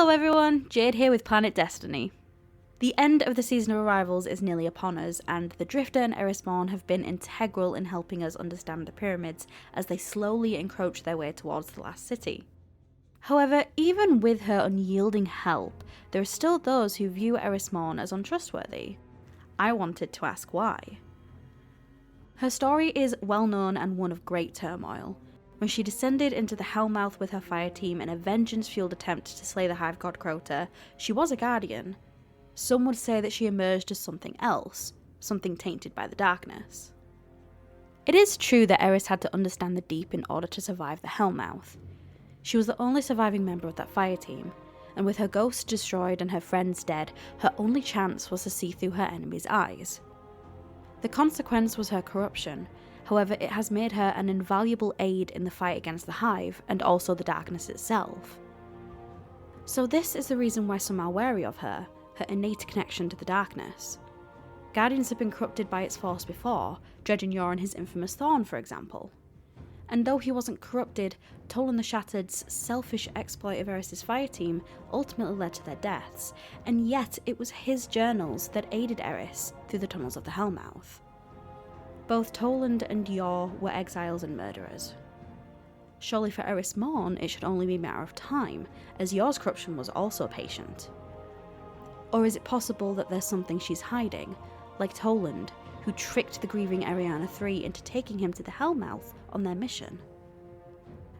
Hello everyone, Jade here with Planet Destiny. The end of the season of arrivals is nearly upon us, and the Drifter and Eris have been integral in helping us understand the pyramids as they slowly encroach their way towards the last city. However, even with her unyielding help, there are still those who view Eris as untrustworthy. I wanted to ask why. Her story is well known and one of great turmoil. When she descended into the Hellmouth with her fire team in a vengeance-fueled attempt to slay the Hive God Crota, she was a guardian. Some would say that she emerged as something else, something tainted by the darkness. It is true that Eris had to understand the deep in order to survive the Hellmouth. She was the only surviving member of that fire team, and with her ghost destroyed and her friends dead, her only chance was to see through her enemy's eyes. The consequence was her corruption. However, it has made her an invaluable aid in the fight against the Hive, and also the darkness itself. So this is the reason why some are wary of her innate connection to the darkness. Guardians have been corrupted by its force before, Dredgen Yor and his infamous Thorn, for example. And though he wasn't corrupted, Tolan the Shattered's selfish exploit of Eris' fire team ultimately led to their deaths, and yet it was his journals that aided Eris through the tunnels of the Hellmouth. Both Toland and Yor were exiles and murderers. Surely for Eris it should only be a matter of time, as Yor's corruption was also patient. Or is it possible that there's something she's hiding, like Toland, who tricked the grieving Ariana III into taking him to the Hellmouth on their mission?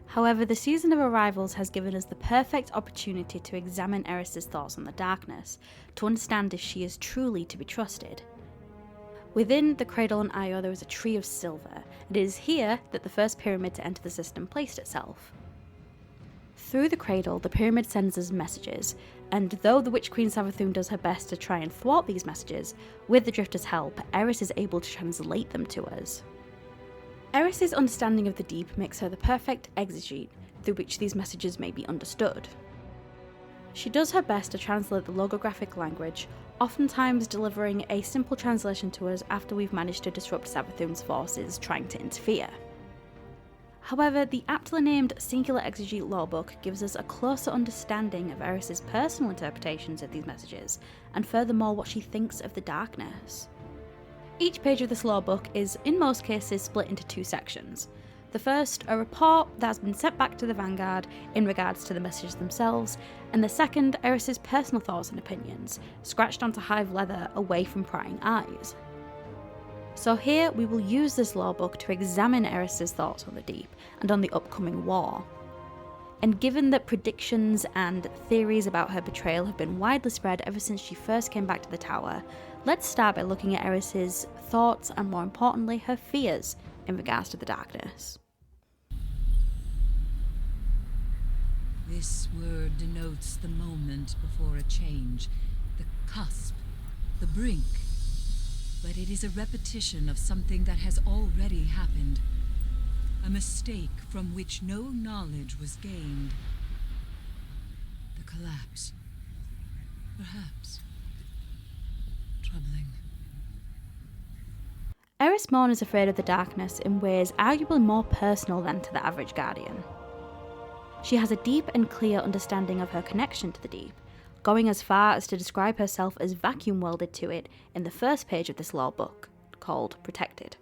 However, the season of arrivals has given us the perfect opportunity to examine Eris' thoughts on the darkness, to understand if she is truly to be trusted. Within the Cradle and Io there is a tree of silver, and it is here that the first pyramid to enter the system placed itself. Through the Cradle, the pyramid sends us messages, and though the Witch Queen Savathun does her best to try and thwart these messages, with the Drifter's help, Eris is able to translate them to us. Eris' understanding of the deep makes her the perfect exegete through which these messages may be understood. She does her best to translate the logographic language, oftentimes delivering a simple translation to us after we've managed to disrupt Savathun's forces trying to interfere. However, the aptly named Singular Exegete lorebook gives us a closer understanding of Eris' personal interpretations of these messages, and furthermore what she thinks of the darkness. Each page of this lorebook is, in most cases, split into two sections. The first, a report that has been sent back to the Vanguard in regards to the messages themselves, and the second, Eris' personal thoughts and opinions, scratched onto Hive leather away from prying eyes. So here we will use this lorebook to examine Eris' thoughts on the deep and on the upcoming war. And given that predictions and theories about her betrayal have been widely spread ever since she first came back to the tower, let's start by looking at Eris' thoughts and, more importantly, her fears in regards to the darkness. This word denotes the moment before a change, the cusp, the brink. But it is a repetition of something that has already happened. A mistake from which no knowledge was gained. The collapse. Perhaps. Troubling. Eris is afraid of the darkness in ways arguably more personal than to the average Guardian. She has a deep and clear understanding of her connection to the deep, going as far as to describe herself as vacuum welded to it in the first page of this lorebook, called Protected.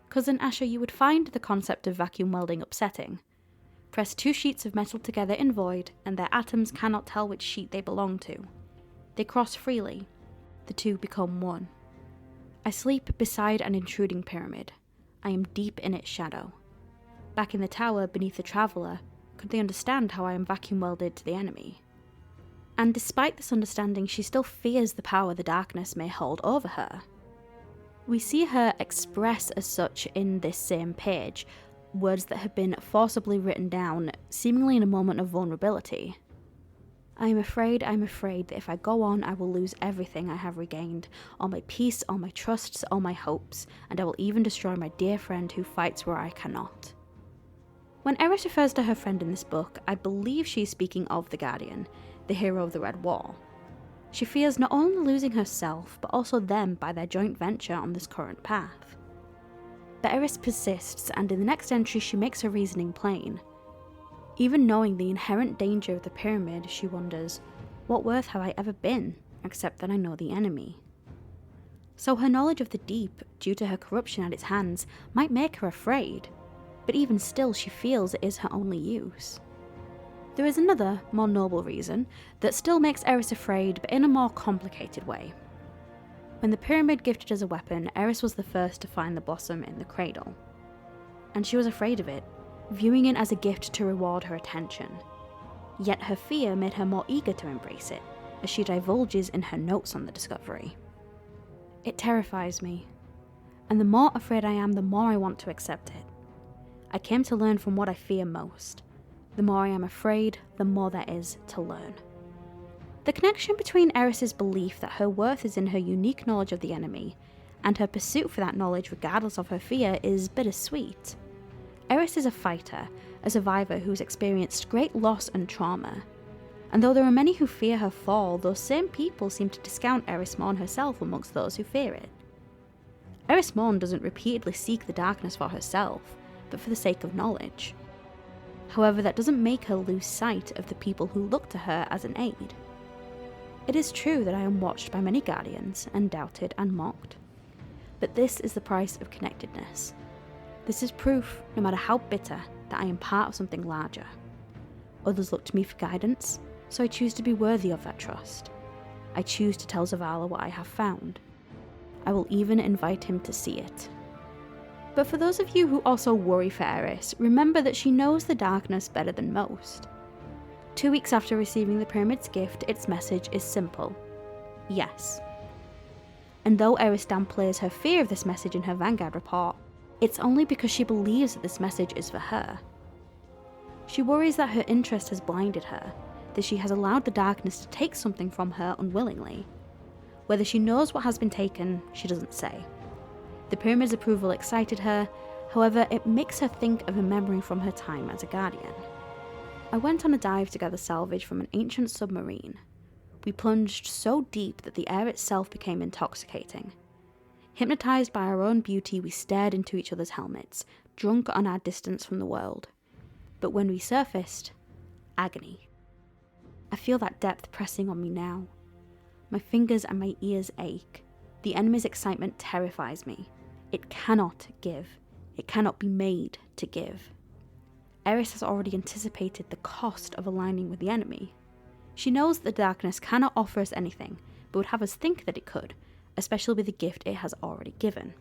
Cousin Asher, you would find the concept of vacuum welding upsetting. Press two sheets of metal together in void, and their atoms cannot tell which sheet they belong to. They cross freely. The two become one. I sleep beside an intruding pyramid. I am deep in its shadow. Back in the tower, beneath the Traveller, could they understand how I am vacuum welded to the enemy? And despite this understanding, she still fears the power the darkness may hold over her. We see her express as such in this same page, words that have been forcibly written down, seemingly in a moment of vulnerability. I am afraid that if I go on, I will lose everything I have regained, all my peace, all my trusts, all my hopes, and I will even destroy my dear friend who fights where I cannot. When Eris refers to her friend in this book, I believe she is speaking of the Guardian, the hero of the Red War. She fears not only losing herself, but also them by their joint venture on this current path. But Eris persists, and in the next entry she makes her reasoning plain. Even knowing the inherent danger of the pyramid, she wonders, what worth have I ever been, except that I know the enemy? So her knowledge of the deep, due to her corruption at its hands, might make her afraid, but even still she feels it is her only use. There is another, more noble reason, that still makes Eris afraid, but in a more complicated way. When the pyramid gifted as a weapon, Eris was the first to find the blossom in the cradle. And she was afraid of it, viewing it as a gift to reward her attention. Yet her fear made her more eager to embrace it, as she divulges in her notes on the discovery. It terrifies me, and the more afraid I am, the more I want to accept it. I came to learn from what I fear most. The more I am afraid, the more there is to learn. The connection between Eris's belief that her worth is in her unique knowledge of the enemy, and her pursuit for that knowledge regardless of her fear, is bittersweet. Eris is a fighter, a survivor who's experienced great loss and trauma. And though there are many who fear her fall, those same people seem to discount Eris Morn herself amongst those who fear it. Eris Morn doesn't repeatedly seek the darkness for herself, but for the sake of knowledge. However, that doesn't make her lose sight of the people who look to her as an aid. It is true that I am watched by many guardians, and doubted and mocked. But this is the price of connectedness. This is proof, no matter how bitter, that I am part of something larger. Others look to me for guidance, so I choose to be worthy of that trust. I choose to tell Zavala what I have found. I will even invite him to see it. But for those of you who also worry for Eris, remember that she knows the darkness better than most. 2 weeks after receiving the pyramid's gift, its message is simple: yes. And though Eris downplays her fear of this message in her Vanguard report, it's only because she believes that this message is for her. She worries that her interest has blinded her, that she has allowed the darkness to take something from her unwillingly. Whether she knows what has been taken, she doesn't say. The pyramid's approval excited her, however, it makes her think of a memory from her time as a guardian. I went on a dive to gather salvage from an ancient submarine. We plunged so deep that the air itself became intoxicating. Hypnotized by our own beauty, we stared into each other's helmets, drunk on our distance from the world. But when we surfaced, agony. I feel that depth pressing on me now. My fingers and my ears ache. The enemy's excitement terrifies me. It cannot give. It cannot be made to give. Eris has already anticipated the cost of aligning with the enemy. She knows that the darkness cannot offer us anything, but would have us think that it could, especially with the gift it has already given.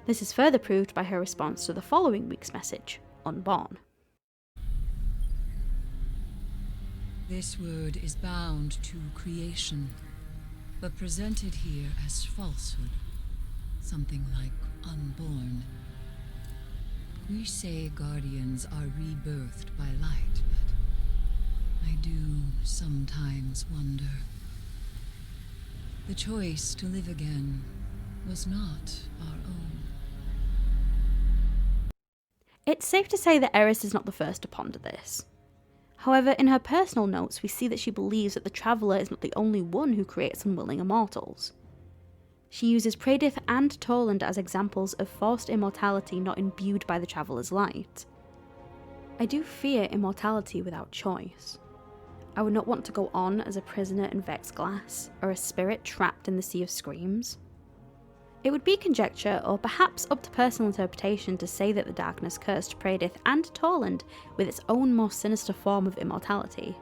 This is further proved by her response to the following week's message, Unborn. This word is bound to creation, but presented here as falsehood, something like unborn. We say guardians are rebirthed by light, but I do sometimes wonder. The choice to live again was not our own. It's safe to say that Eris is not the first to ponder this. However, in her personal notes, we see that she believes that the Traveller is not the only one who creates unwilling immortals. She uses Praedith and Toland as examples of forced immortality not imbued by the Traveller's light. I do fear immortality without choice. I would not want to go on as a prisoner in Vex glass, or a spirit trapped in the Sea of Screams. It would be conjecture, or perhaps up to personal interpretation, to say that the darkness cursed Praedith and Toland with its own more sinister form of immortality.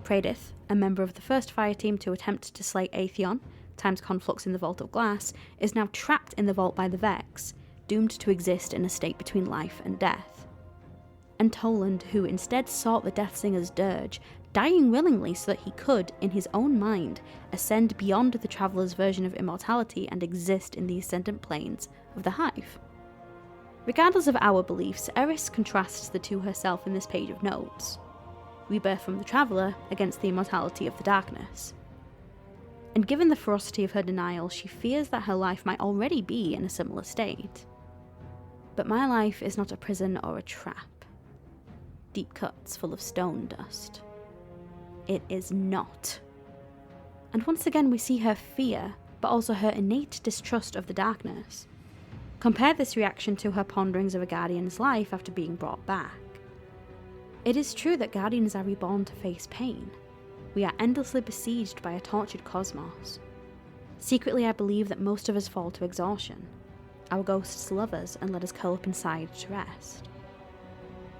Praedith, a member of the first fire team to attempt to slay Atheon, times conflux in the Vault of Glass, is now trapped in the vault by the Vex, doomed to exist in a state between life and death. And Toland, who instead sought the Deathsinger's dirge, dying willingly so that he could, in his own mind, ascend beyond the Traveller's version of immortality and exist in the ascendant planes of the Hive. Regardless of our beliefs, Eris contrasts the two herself in this page of notes. Rebirth from the Traveller against the immortality of the darkness. And given the ferocity of her denial, she fears that her life might already be in a similar state. But my life is not a prison or a trap. Deep cuts full of stone dust. It is not. And once again we see her fear, but also her innate distrust of the darkness. Compare this reaction to her ponderings of a guardian's life after being brought back. It is true that Guardians are reborn to face pain. We are endlessly besieged by a tortured cosmos. Secretly, I believe that most of us fall to exhaustion. Our ghosts love us and let us curl up inside to rest.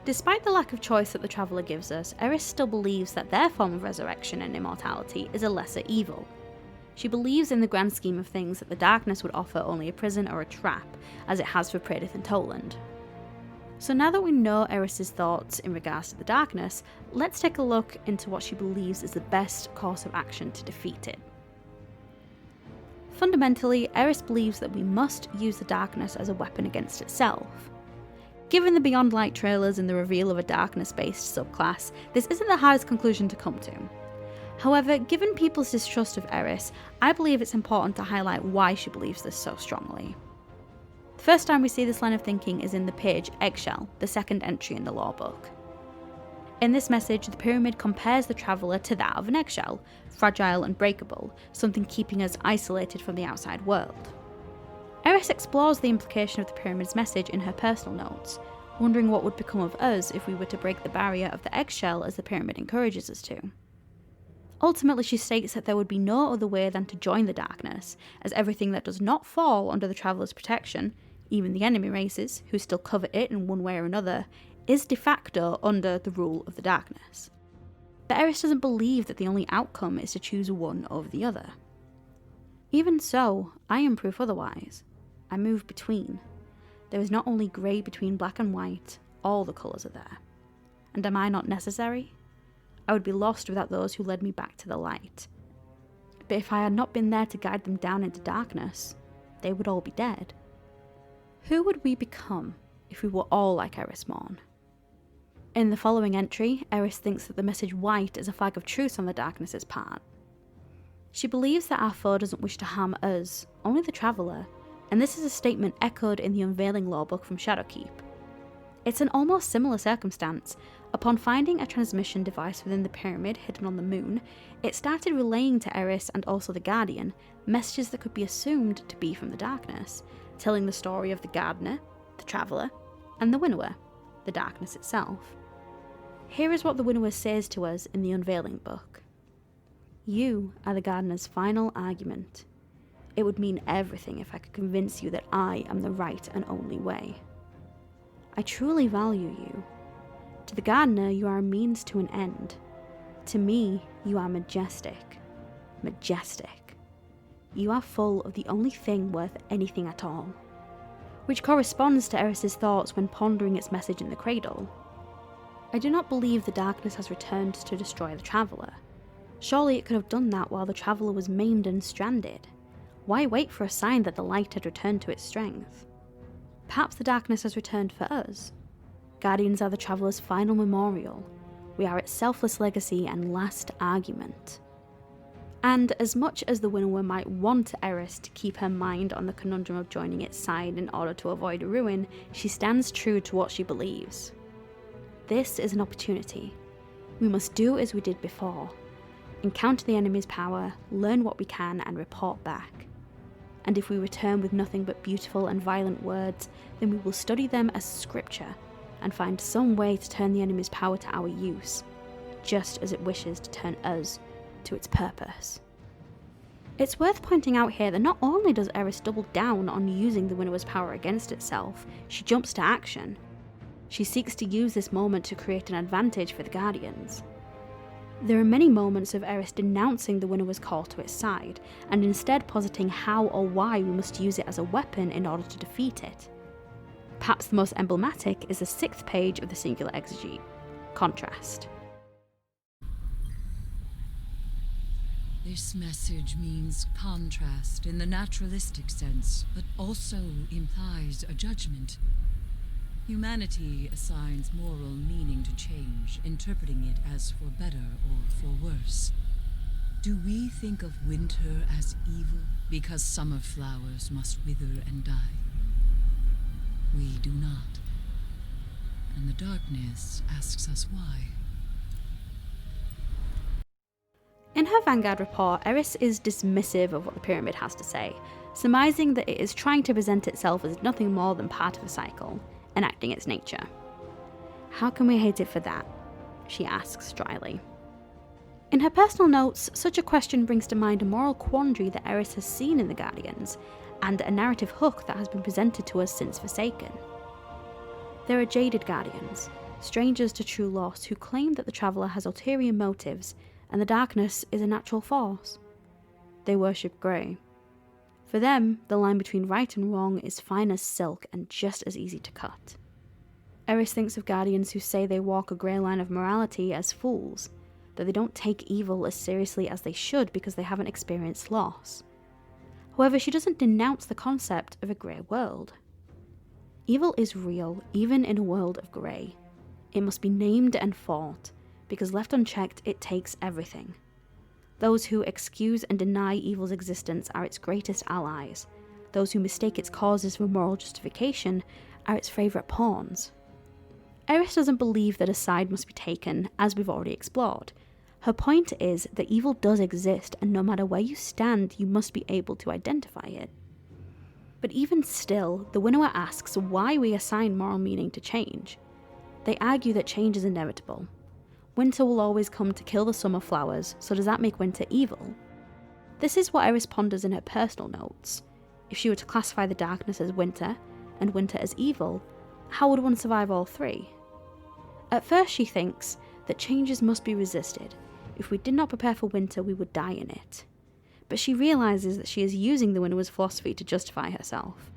Despite the lack of choice that the Traveller gives us, Eris still believes that their form of resurrection and immortality is a lesser evil. She believes in the grand scheme of things that the darkness would offer only a prison or a trap, as it has for Praedyth and Toland. So now that we know Eris's thoughts in regards to the darkness, let's take a look into what she believes is the best course of action to defeat it. Fundamentally, Eris believes that we must use the darkness as a weapon against itself. Given the Beyond Light trailers and the reveal of a darkness-based subclass, this isn't the hardest conclusion to come to. However, given people's distrust of Eris, I believe it's important to highlight why she believes this so strongly. The first time we see this line of thinking is in the page Eggshell, the second entry in the lore book. In this message, the pyramid compares the Traveller to that of an eggshell, fragile and breakable, something keeping us isolated from the outside world. Eris explores the implication of the pyramid's message in her personal notes, wondering what would become of us if we were to break the barrier of the eggshell as the pyramid encourages us to. Ultimately, she states that there would be no other way than to join the darkness, as everything that does not fall under the Traveller's protection, even the enemy races, who still cover it in one way or another, is de facto under the rule of the darkness. But Eris doesn't believe that the only outcome is to choose one over the other. Even so, I am proof otherwise. I move between. There is not only grey between black and white, all the colours are there. And am I not necessary? I would be lost without those who led me back to the light. But if I had not been there to guide them down into darkness, they would all be dead. Who would we become if we were all like Eris Morn? In the following entry, Eris thinks that the message white is a flag of truce on the darkness's part. She believes that our foe doesn't wish to harm us, only the Traveller, and this is a statement echoed in the Unveiling lore book from Shadowkeep. It's an almost similar circumstance. Upon finding a transmission device within the pyramid hidden on the moon, it started relaying to Eris and also the Guardian messages that could be assumed to be from the darkness, telling the story of the Gardener, the Traveller, and the Winnower, the darkness itself. Here is what the Winnower says to us in the Unveiling book. You are the Gardener's final argument. It would mean everything if I could convince you that I am the right and only way. I truly value you. To the Gardener, you are a means to an end. To me, you are majestic. Majestic. You are full of the only thing worth anything at all. Which corresponds to Eris's thoughts when pondering its message in the cradle. I do not believe the darkness has returned to destroy the Traveller. Surely it could have done that while the Traveller was maimed and stranded. Why wait for a sign that the light had returned to its strength? Perhaps the darkness has returned for us. Guardians are the Traveller's final memorial. We are its selfless legacy and last argument. And as much as the Winnower might want Eris to keep her mind on the conundrum of joining its side in order to avoid ruin, she stands true to what she believes. This is an opportunity. We must do as we did before. Encounter the enemy's power, learn what we can, and report back. And if we return with nothing but beautiful and violent words, then we will study them as scripture, and find some way to turn the enemy's power to our use, just as it wishes to turn us to its purpose. It's worth pointing out here that not only does Eris double down on using the Winnower's power against itself, she jumps to action. She seeks to use this moment to create an advantage for the Guardians. There are many moments of Eris denouncing the Winnower's call to its side, and instead positing how or why we must use it as a weapon in order to defeat it. Perhaps the most emblematic is the 6th page of the Singular Exegete, Contrast. This message means contrast in the naturalistic sense, but also implies a judgment. Humanity assigns moral meaning to change, interpreting it as for better or for worse. Do we think of winter as evil because summer flowers must wither and die? We do not. And the darkness asks us why. In her Vanguard report, Eris is dismissive of what the pyramid has to say, surmising that it is trying to present itself as nothing more than part of a cycle, enacting its nature. How can we hate it for that? she asks dryly. In her personal notes, such a question brings to mind a moral quandary that Eris has seen in the Guardians, and a narrative hook that has been presented to us since Forsaken. There are jaded Guardians, strangers to true loss, who claim that the Traveller has ulterior motives and the darkness is a natural force. They worship grey. For them, the line between right and wrong is fine as silk and just as easy to cut. Eris thinks of Guardians who say they walk a grey line of morality as fools, that they don't take evil as seriously as they should because they haven't experienced loss. However, she doesn't denounce the concept of a grey world. Evil is real, even in a world of grey. It must be named and fought, because left unchecked, it takes everything. Those who excuse and deny evil's existence are its greatest allies. Those who mistake its causes for moral justification are its favourite pawns. Eris doesn't believe that a side must be taken, as we've already explored. Her point is that evil does exist, and no matter where you stand, you must be able to identify it. But even still, the winnower asks why we assign moral meaning to change. They argue that change is inevitable. Winter will always come to kill the summer flowers, so does that make winter evil? This is what Eris ponders in her personal notes. If she were to classify the darkness as winter, and winter as evil, how would one survive all three? At first she thinks that changes must be resisted. If we did not prepare for winter, we would die in it. But she realises that she is using the winnower's philosophy to justify herself.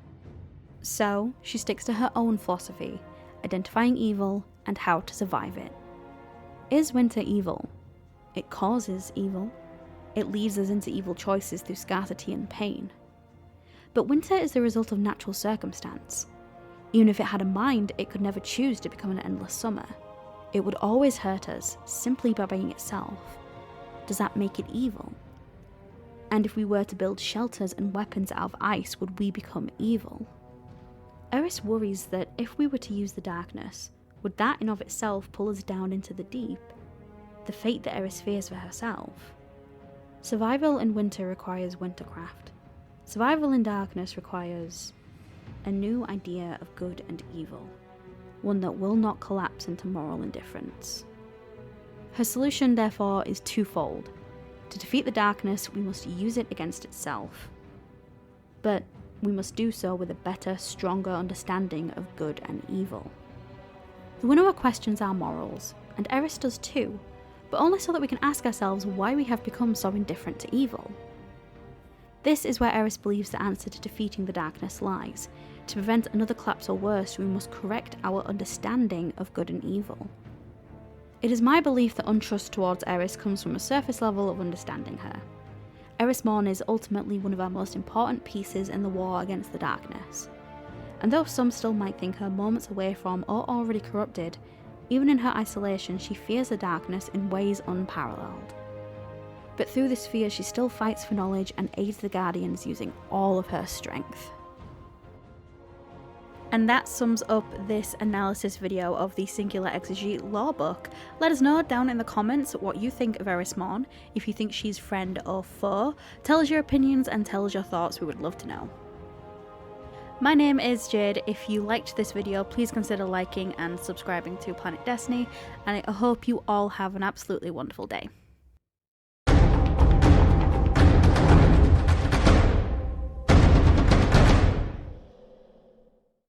So, she sticks to her own philosophy, identifying evil and how to survive it. Is winter evil? It causes evil. It leads us into evil choices through scarcity and pain. But winter is the result of natural circumstance. Even if it had a mind, it could never choose to become an endless summer. It would always hurt us, simply by being itself. Does that make it evil? And if we were to build shelters and weapons out of ice, would we become evil? Eris worries that if we were to use the darkness, would that in of itself pull us down into the deep? The fate that Eris fears for herself. Survival in winter requires wintercraft. Survival in darkness requires a new idea of good and evil, one that will not collapse into moral indifference. Her solution, therefore, is twofold. To defeat the darkness, we must use it against itself. But we must do so with a better, stronger understanding of good and evil. The winnower questions our morals, and Eris does too, but only so that we can ask ourselves why we have become so indifferent to evil. This is where Eris believes the answer to defeating the darkness lies. To prevent another collapse or worse, we must correct our understanding of good and evil. It is my belief that untrust towards Eris comes from a surface level of understanding her. Eris Morn is ultimately one of our most important pieces in the war against the darkness. And though some still might think her moments away from or already corrupted, even in her isolation she fears the darkness in ways unparalleled. But through this fear she still fights for knowledge and aids the Guardians using all of her strength. And that sums up this analysis video of the Singular Exegete lore book. Let us know down in the comments what you think of Eris Morn, if you think she's friend or foe. Tell us your opinions and tell us your thoughts, we would love to know. My name is Jade. If you liked this video, please consider liking and subscribing to Planet Destiny, and I hope you all have an absolutely wonderful day.